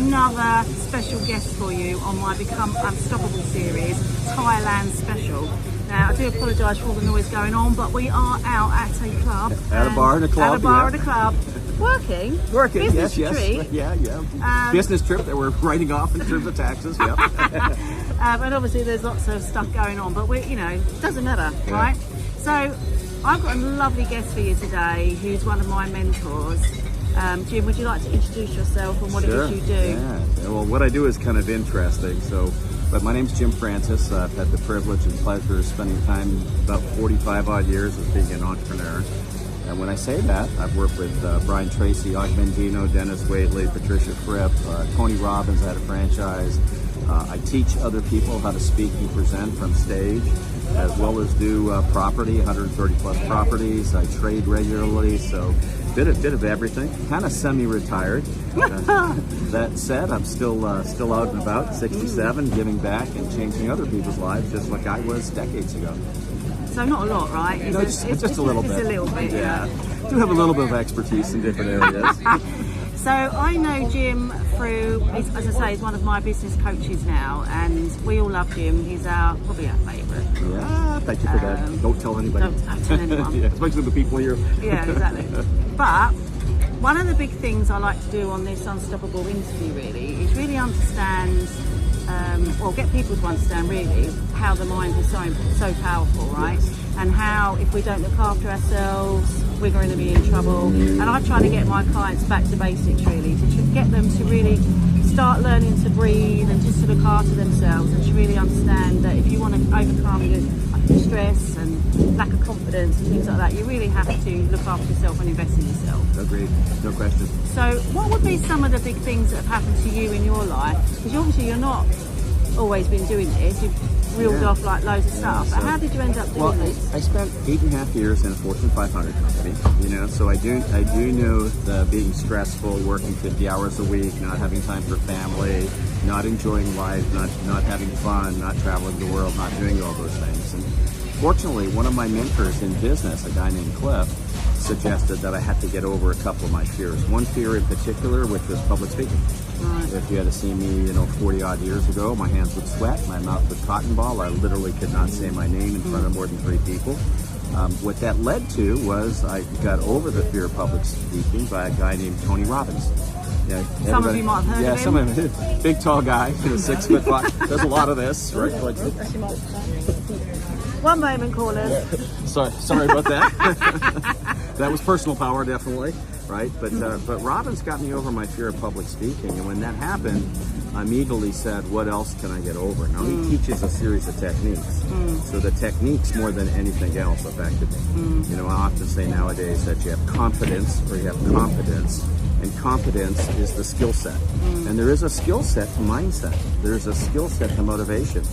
another special guest for you on my Become Unstoppable Series Thailand Special. Now, I do apologise for all the noise going on, but we are out at a club. At a bar and a club. At a bar and a club. Working. Business yes. trip. Yeah. Business trip that we're writing off in terms of taxes, yeah. And obviously there's lots of stuff going on, but it doesn't matter, right? So I've got a lovely guest for you today who's one of my mentors. Jim, would you like to introduce yourself and what it is you do? Yeah. Well, what I do is kind of interesting. But my name's Jim Francis. I've had the privilege and pleasure of spending time about 45 odd years as being an entrepreneur. And when I say that, I've worked with Brian Tracy, Og Mandino, Dennis Waitley, Patricia Fripp, Tony Robbins. I had a franchise. I teach other people how to speak and present from stage, as well as do property, 130 plus properties. I trade regularly, so bit of everything. Kind of semi-retired. That said, I'm still out and about, 67, giving back and changing other people's lives, just like I was decades ago. So not a lot, right? Just a little bit. Just a little bit, yeah. Do have a little bit of expertise in different areas. So I know Jim through, as I say, he's one of my business coaches now, and we all love Jim. He's probably our favourite. Yeah, thank you for that. Don't tell anybody. Don't tell anyone. Yeah, especially the people here. Yeah, exactly. But one of the big things I like to do on this Unstoppable interview really is really understand, or get people to understand really how the mind is so powerful, right? Yes. And how if we don't look after ourselves, we're going to be in trouble. And I try to get my clients back to basics really, to get them to really start learning to breathe and just to look after themselves, and to really understand that if you want to overcome your stress and lack of confidence and things like that, you really have to look after yourself and invest in yourself. Agreed, no question. So what would be some of the big things that have happened to you in your life? Because obviously you're not always been doing this, you've reeled off like loads of stuff, but how did you end up doing this? I spent 8.5 years in a Fortune 500 company, so I do know the being stressful, working 50 hours a week, not having time for family, not enjoying life, not having fun, not traveling the world, not doing all those things. And fortunately, one of my mentors in business, a guy named Cliff, suggested that I had to get over a couple of my fears. One fear in particular, which was public speaking. Right. If you had to see me, 40 odd years ago, my hands would sweat, my mouth would cotton ball. I literally could not say my name in front of more than 3 people. What that led to was I got over the fear of public speaking by a guy named Tony Robbins. Yeah, some of you might have heard of him. Yeah, some of him. Big, tall guy, 6 foot 5. Does a lot of this, right? One moment, callers. Sorry about that. That was personal power, definitely, right? But Robbins got me over my fear of public speaking, and when that happened, I immediately said, what else can I get over? Now, he teaches a series of techniques. So the techniques, more than anything else, affected me. I often say nowadays that you have confidence or you have competence, and competence is the skill set. And there is a skill set to mindset. There's a skill set to motivation.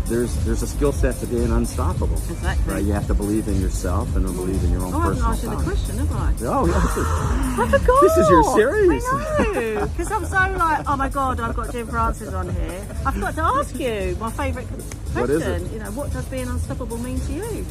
There's a skill set to being unstoppable. Exactly. Right? You have to believe in yourself and believe in your own personal power. I haven't asked you the question, have I? Oh, yeah. I forgot. This is your series. I know. Because I'm so like, oh my God, I've got Jim Francis on here. I forgot to ask you my favourite question. What is it? What does being unstoppable mean to you?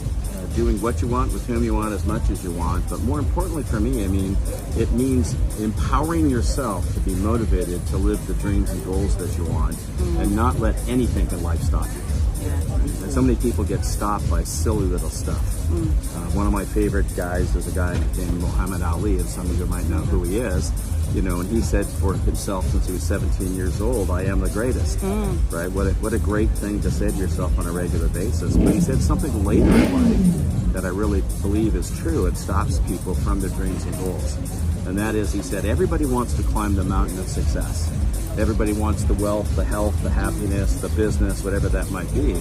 Doing what you want with whom you want as much as you want. But more importantly for me, it means empowering yourself to be motivated to live the dreams and goals that you want and not let anything in life stop you. Yeah. And so many people get stopped by silly little stuff. One of my favorite guys is a guy named Muhammad Ali, and some of you might know who he is. And he said for himself since he was 17 years old, I am the greatest. Right? What a great thing to say to yourself on a regular basis. But he said something later in life that I really believe is true. It stops people from their dreams and goals. And that is, he said, everybody wants to climb the mountain of success. Everybody wants the wealth, the health, the happiness, the business, whatever that might be.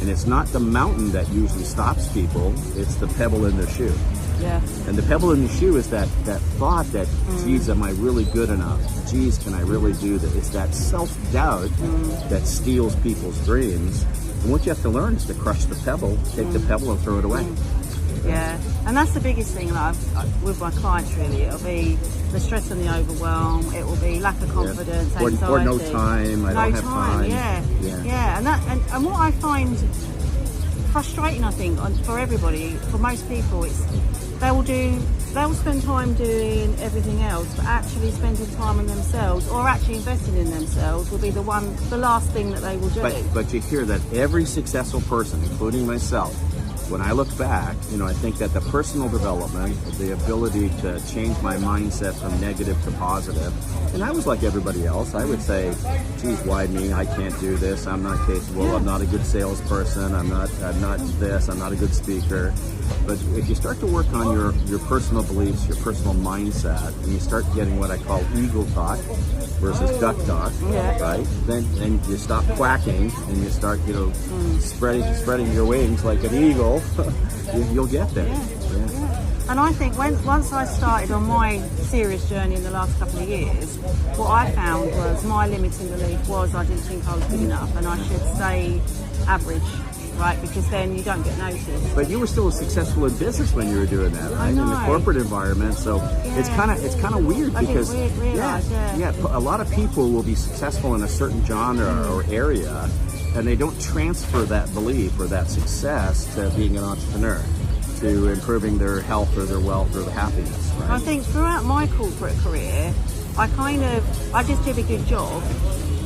And it's not the mountain that usually stops people, it's the pebble in their shoe. Yeah. And the pebble in the shoe is that thought that, geez, am I really good enough? Geez, can I really do that? It's that self-doubt that steals people's dreams. And what you have to learn is to crush the pebble, take the pebble and throw it away. Yeah, and that's the biggest thing with my clients really. It'll be the stress and the overwhelm. It will be lack of confidence, anxiety. Or no time. I don't have time. Yeah. And what I find frustrating, I think, for everybody, for most people, it's they'll spend time doing everything else, but actually spending time on themselves or actually investing in themselves will be the last thing that they will do. But you hear that every successful person, including myself, when I look back, I think that the personal development, the ability to change my mindset from negative to positive, and I was like everybody else. I would say, geez, why me? I can't do this. I'm not capable. I'm not a good salesperson. I'm not this. I'm not a good speaker. But if you start to work on your personal beliefs, your personal mindset, and you start getting what I call eagle talk versus duck talk, right? Then you stop quacking and you start, spreading your wings like an eagle. You'll get there. Yeah. And I think once I started on my serious journey in the last couple of years, what I found was my limiting belief was I didn't think I was good enough, and I should stay average. Right, because then you don't get noticed. But you were still successful in business when you were doing that, right? In the corporate environment. So it's kind of weird because a lot of people will be successful in a certain genre or area, and they don't transfer that belief or that success to being an entrepreneur, to improving their health or their wealth or their happiness. Right? I think throughout my corporate career, I just did a good job,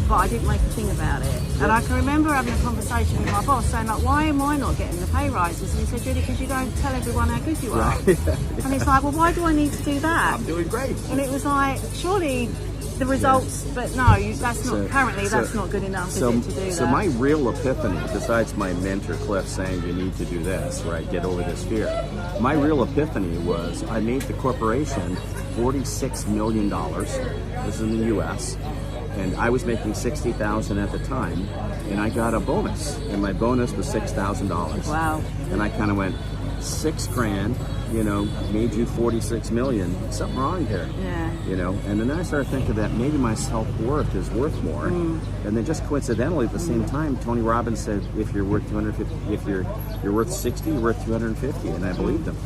but I didn't make a thing about it. And I can remember having a conversation with my boss saying, like, why am I not getting the pay rises? And he said, Judy, because you don't tell everyone how good you are. And it's like, well, why do I need to do that? I'm doing great. And it was like, surely the results, but no, that's not good enough, is it, to do that? So my real epiphany, besides my mentor Cliff saying you need to do this, right, get over this fear, my real epiphany was I made the corporation $46 million. This is in the U.S., and I was making $60,000 at the time, and I got a bonus, and my bonus was $6,000. Wow! And I kind of went, $6,000, made you 46 million. Something wrong here. Yeah. And then I started thinking that maybe my self-worth is worth more. And then just coincidentally at the same time, Tony Robbins said, if you're worth 250, if you're worth 60, you're worth 250, and I believed him.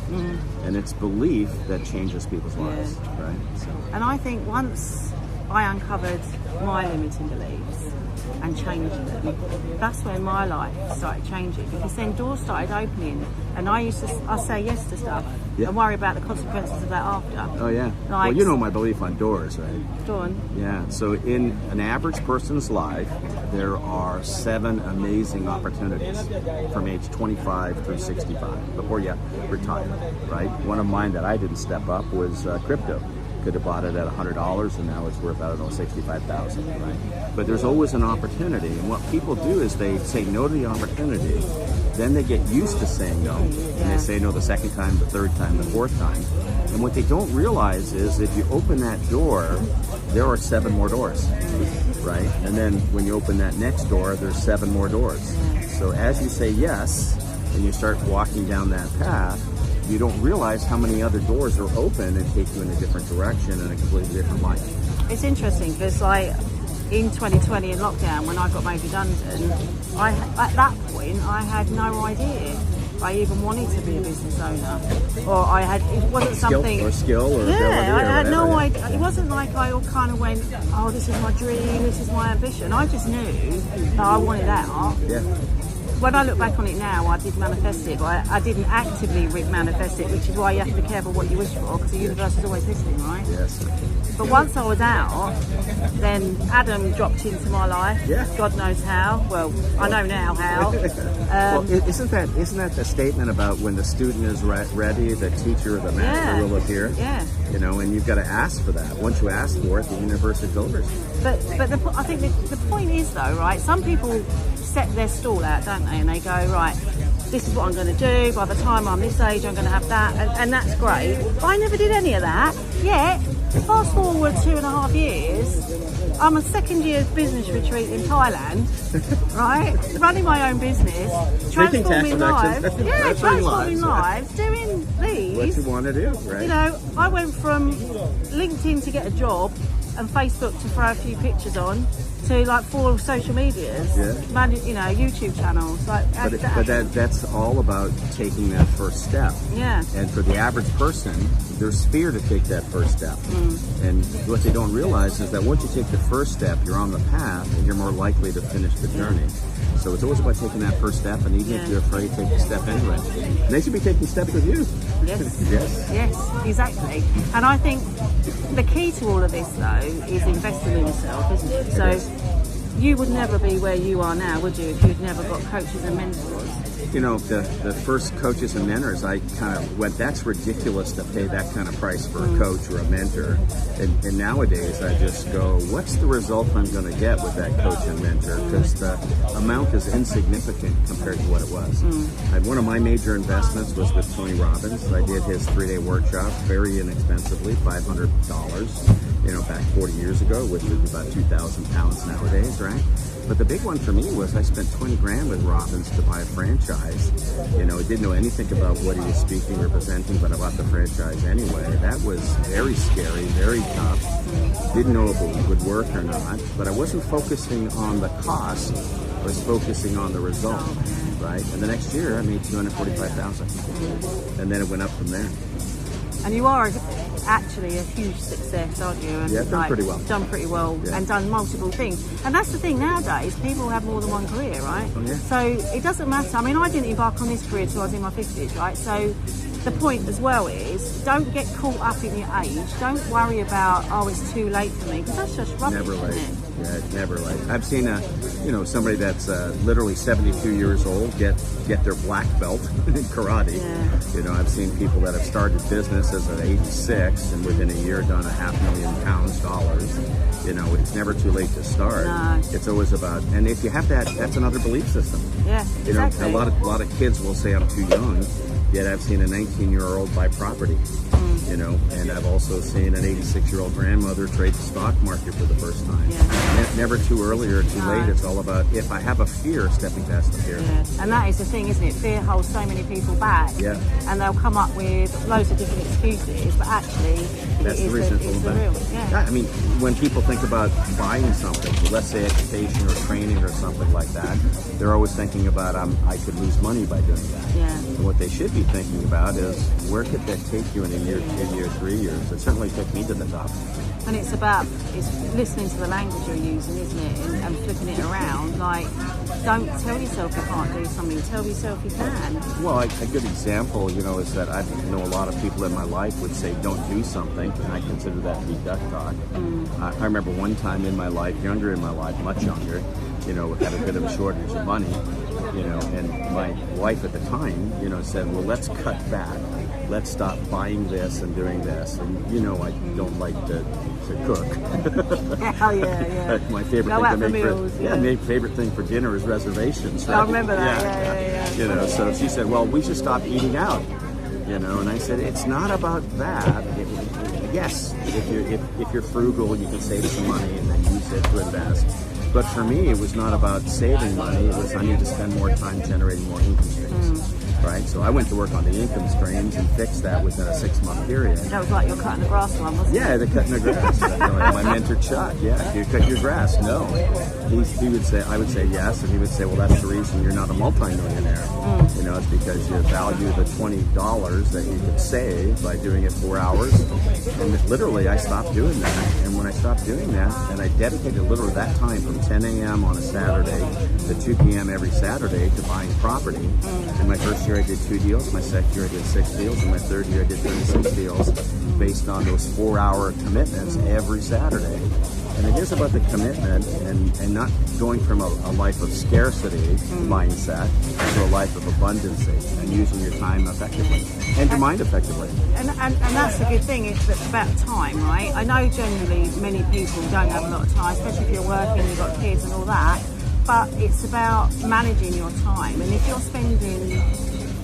And it's belief that changes people's lives, right? So. And I think once I uncovered my limiting beliefs and changed them, that's when my life started changing, because then doors started opening, and I say yes to stuff and worry about the consequences of that after. Oh yeah. Like, well, my belief on doors, right? Go on. Yeah. So in an average person's life, there are 7 amazing opportunities from age 25 through 65 before you retire, right? One of mine that I didn't step up was crypto. Could have bought it at $100, and now it's worth, I don't know, $65,000, right? But there's always an opportunity, and what people do is they say no to the opportunity, then they get used to saying no, and they say no the second time, the third time, the fourth time, and what they don't realize is if you open that door, there are 7 more doors, right? And then when you open that next door, there's 7 more doors. So as you say yes, and you start walking down that path, you don't realize how many other doors are open and take you in a different direction and a completely different life. It's interesting because, like, in 2020 in lockdown, when I got made redundant, at that point I had no idea I even wanted to be a business owner, or it wasn't something skill or ability. I had no idea. It wasn't like I all kind of went, oh, this is my dream, this is my ambition. I just knew that I wanted out. Yeah. When I look back on it now, I did manifest it, but I didn't actively manifest it, which is why you have to be careful what you wish for, because the universe is always listening, right? Yes. But once I was out, then Adam dropped into my life. Yeah. God knows how. Well, I know now how. Well, isn't that the statement about when the student is ready, the teacher or the master will appear? Yeah. And you've got to ask for that. Once you ask for it, the universe delivers. But I think the point is, though, right? Some people set their stall out, don't they? And they go, right, this is what I'm going to do. By the time I'm this age, I'm going to have that. And that's great. But I never did any of that. Yet, fast forward 2.5 years, I'm a second-year business retreat in Thailand, right? Running my own business, transforming lives. Transforming lives, doing these. What you want to do, right? I went from LinkedIn to get a job and Facebook to throw a few pictures on, to like 4 social medias, you know, YouTube channels. Like, but that's all about taking that first step. Yeah. And for the average person, there's fear to take that first step. And what they don't realize is that once you take the first step, you're on the path and you're more likely to finish the journey. So it's always about taking that first step, and even if you're afraid, take the step anyway. And they should be taking steps with you. Yes. Yes, exactly. And I think the key to all of this, though, is investing in yourself, isn't it? So you would never be where you are now, would you, if you'd never got coaches and mentors? You know, the first coaches and mentors, I kind of went, that's ridiculous to pay that kind of price for a coach or a mentor. And nowadays, I just go, what's the result I'm going to get with that coach and mentor? Because the amount is insignificant compared to what it was. One of my major investments was with Tony Robbins. I did his 3-day workshop very inexpensively, $500, you know, back 40 years ago, which is about 2,000 pounds nowadays, right? But the big one for me was I spent 20 grand with Robbins to buy a franchise. You know, I didn't know anything about what he was speaking or presenting, but I bought the franchise anyway. That was very scary, very tough. Didn't know if it would work or not, but I wasn't focusing on the cost. I was focusing on the result, right? And the next year I made $245,000, and then it went up from there. And you are actually a huge success, aren't you? And done pretty well. Done pretty well, and done multiple things. And that's the thing nowadays, people have more than one career, right? Oh, yeah. So it doesn't matter. I mean, I didn't embark on this career till I was in my 50s, right? So the point as well is, don't get caught up in your age. Don't worry about, oh, it's too late for me, because that's just rubbish, never late. Isn't it? Yeah, it's never late. I've seen somebody that's literally 72 years old get their black belt in karate. Yeah. You know, I've seen people that have started businesses at 86 and within a year done $500,000 dollars. You know, it's never too late to start. No. It's always about, and if you have that, that's another belief system. Yeah, exactly. You know, a lot of kids will say I'm too young. Yet I've seen a 19-year-old buy property, you know, and I've also seen an 86-year-old grandmother trade the stock market for the first time. Yeah. Never too early or too late. It's all about, if I have a fear, stepping past the fear. Yeah. And that is the thing, isn't it? Fear holds so many people back. Yeah. And they'll come up with loads of different excuses, but actually, that's the reason it's the real. Yeah. I mean, when people think about buying something, so let's say education or training or something like that, they're always thinking about, I could lose money by doing that. Yeah. And what they should be thinking about is, where could that take you in a year, 2 years, 3 years? It certainly took me to the top. And it's listening to the language you're using, isn't it? And flipping it around. Like, don't tell yourself you can't do something. Tell yourself you can. Well, a good example, you know, is that I know a lot of people in my life would say, don't do something, and I consider that to be duck talk. I remember one time in my life, younger in my life, much younger, you know, had a bit of a shortage of money, you know, and my wife at the time, you know, said, well, let's cut back. Let's stop buying this and doing this. And, you know, I don't like to cook. Hell yeah. My favorite thing to make my favorite thing for dinner is reservations. Right? I remember that. Yeah. You know, so she said, well, we should stop eating out. You know, and I said, it's not about that. Yes, if you're frugal, you can save some money and then use it to invest. But for me, it was not about saving money. It was, I need to spend more time generating more income streams. Right, so I went to work on the income streams and fixed that within a 6-month period. That was like you're cutting the grass one, wasn't it? Yeah, the cutting the grass. My mentor Chuck, do you cut your grass? No. He would say, I would say yes, and he would say, well, that's the reason you're not a multimillionaire. You know, it's because you value the $20 that you could save by doing it 4 hours. And literally, I stopped doing that. And when I stopped doing that, and I dedicated literally that time from 10 a.m. on a Saturday to 2 p.m. every Saturday to buying property. And my first year I did 2 deals, my second year I did 6 deals, and my third year I did 36 deals based on those 4-hour commitments every Saturday. And it is about the commitment and not going from a life of scarcity mindset to a life of abundancy and using your time effectively and your mind effectively. And that's the good thing, it's about time, right? I know generally many people don't have a lot of time, especially if you're working, you've got kids and all that, but it's about managing your time. And if you're spending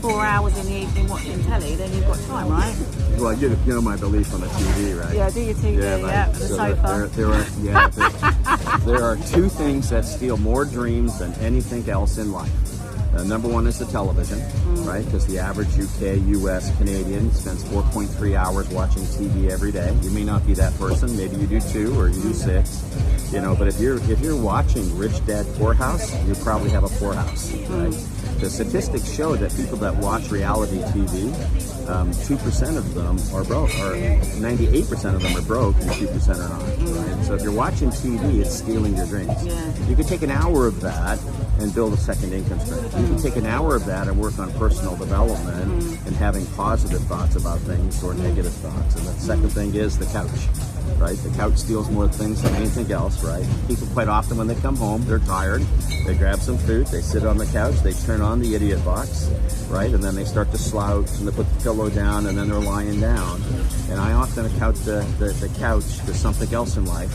4 hours in the evening watching telly, then you've got time, right? Well, you know my belief on the TV, right? Yeah, do your TV, the so sofa. There are 2 things that steal more dreams than anything else in life. Number one is the television, right? Because the average UK, US, Canadian spends 4.3 hours watching TV every day. You may not be that person. Maybe you do 2 or you do 6. You know, but if you're watching Rich Dad Poor House, you probably have a poor house, right? The statistics show that people that watch reality TV, 2% of them are broke, or 98% of them are broke, and 2% are not. Right? So if you're watching TV, it's stealing your dreams. Yeah. You could take an hour of that and build a second income stream. You can take an hour of that and work on personal development and having positive thoughts about things or negative thoughts. And the second thing is the couch. Right? The couch steals more things than anything else, right? People quite often when they come home, they're tired, they grab some food, they sit on the couch, they turn on the idiot box, right? And then they start to slouch and they put the pillow down and then they're lying down. And I often account the couch to something else in life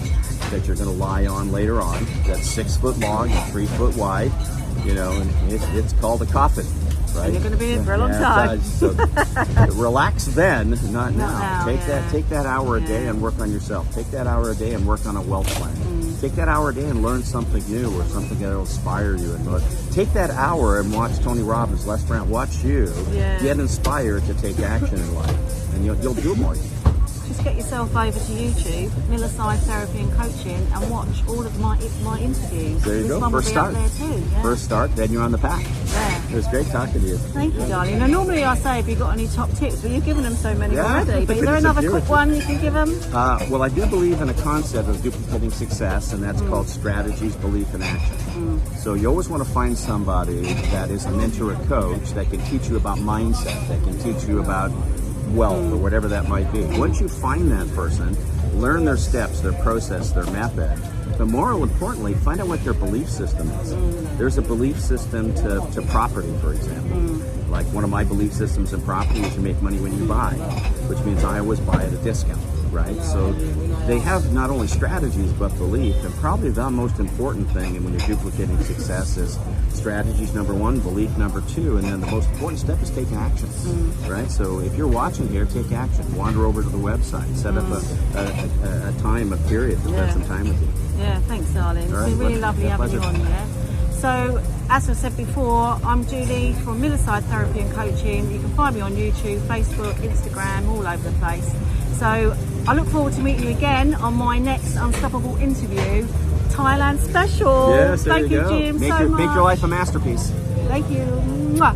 that you're going to lie on later on, that's 6 foot long and 3 foot wide, you know, and it's called a coffin. Right? And you're going to be in for a long time. So relax then, not now. Now, Take that hour a day and work on yourself. Take that hour a day and work on a wealth plan. Take that hour a day and learn something new or something that will inspire you. And take that hour and watch Tony Robbins, Les Brown. Watch you get inspired to take action in life, and you'll do more. Just get yourself over to YouTube, Millieside Therapy and Coaching, and watch all of my interviews. There you this go. One First will be start. Up there too. Yeah. First start, then you're on the path. Yeah. It was great talking to you. Thank you, darling. Now, normally I say if you've got any top tips, but you've given them so many already. But is there another quick one you can give them? Well, I do believe in a concept of duplicating success, and that's called strategies, belief, and action. So you always want to find somebody that is a mentor or coach that can teach you about mindset, that can teach you about wealth or whatever that might be. Once you find that person, learn their steps, their process, their method, but more importantly, find out what their belief system is. There's a belief system to property, for example. Like one of my belief systems in property is you make money when you buy, which means I always buy at a discount, right? So they have not only strategies but belief, and probably the most important thing when you're duplicating success is strategies number 1, belief number 2, and then the most important step is take action, right? So if you're watching here, take action. Wander over to the website, set up a time, a period to spend some time with you. Yeah, thanks, darling. It's been really lovely having you on here. So, as I said before, I'm Julie from Millieside Therapy and Coaching. You can find me on YouTube, Facebook, Instagram, all over the place. So, I look forward to meeting you again on my next Unstoppable interview, Thailand Special. Yes, there Thank you, go. Jim, so much. Make your life a masterpiece. Thank you. Mwah.